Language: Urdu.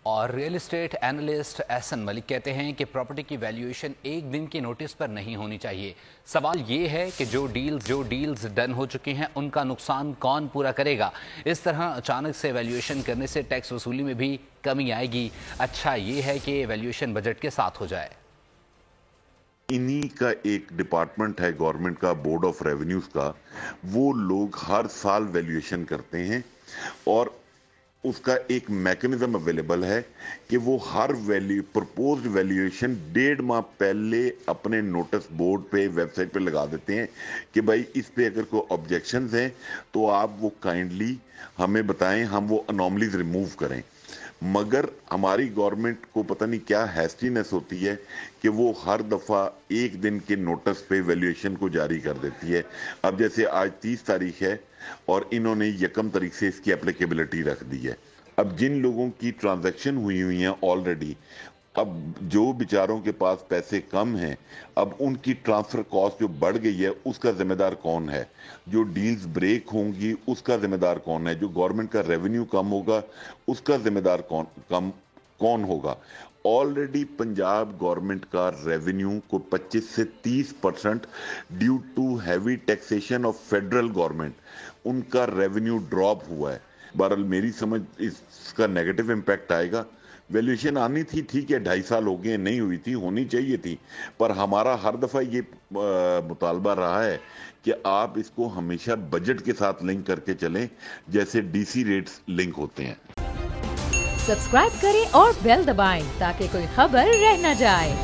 اور ریئل اسٹیٹ اینالسٹ احسن ملک کہتے ہیں کہ پراپرٹی کی ویلیویشن ایک دن کی نوٹس پر نہیں ہونی چاہیے. سوال یہ ہے کہ جو ڈیلز ڈن ہو چکی ہیں ان کا نقصان کون پورا کرے گا. اس طرح اچانک سے ویلیویشن کرنے سے ٹیکس وصولی میں بھی کمی آئے گی. اچھا یہ ہے کہ ویلیویشن بجٹ کے ساتھ ہو جائے. انہی کا ایک ڈپارٹمنٹ ہے گورنمنٹ کا، بورڈ آف ریونیوز کا، وہ لوگ ہر سال ویلیویشن کرتے ہیں اور اس کا ایک میکنزم اویلیبل ہے کہ وہ ہر پرپوزڈ ویلیویشن 1.5 ماہ پہلے اپنے نوٹس بورڈ پہ ویب سائٹ پہ لگا دیتے ہیں کہ بھائی اس پہ اگر کوئی آبجیکشنز ہیں تو آپ وہ کائنڈلی ہمیں بتائیں، ہم وہ انوملیز ریموو کریں. مگر ہماری گورنمنٹ کو پتہ نہیں کیا ہیسٹینس ہوتی ہے کہ وہ ہر دفعہ ایک دن کے نوٹس پہ ویلیویشن کو جاری کر دیتی ہے. اب جیسے آج 30 تاریخ ہے اور انہوں نے 1 تاریخ سے اس کی اپلیکیبلٹی رکھ دی ہے. اب جن لوگوں کی ٹرانزیکشن ہوئی ہیں آلریڈی، اب جو بیچاروں کے پاس پیسے کم ہیں، اب ان کی ٹرانسفر کاسٹ جو بڑھ گئی ہے اس کا ذمہ دار کون ہے؟ جو ڈیلز بریک ہوں گی اس کا ذمہ دار کون ہے؟ جو گورنمنٹ کا ریونیو کم ہوگا اس کا ذمہ دار کون ہوگا؟ آلریڈی پنجاب گورنمنٹ کا ریونیو کو 25 سے 30% due to heavy taxation of federal government ان کا ریونیو ڈراپ ہوا ہے. بہرحال میری سمجھ اس کا نیگیٹو امپیکٹ آئے گا. ویلیویشن آنی تھی، ٹھیک ہے، 2.5 سال ہو گئے، نہیں ہوئی تھی، ہونی چاہیے تھی، پر ہمارا ہر دفعہ یہ مطالبہ رہا ہے کہ آپ اس کو ہمیشہ بجٹ کے ساتھ لنک کر کے چلیں جیسے ڈی سی ریٹس لنک ہوتے ہیں. سبسکرائب کریں اور بیل دبائیں تاکہ کوئی خبر رہ نہ جائے.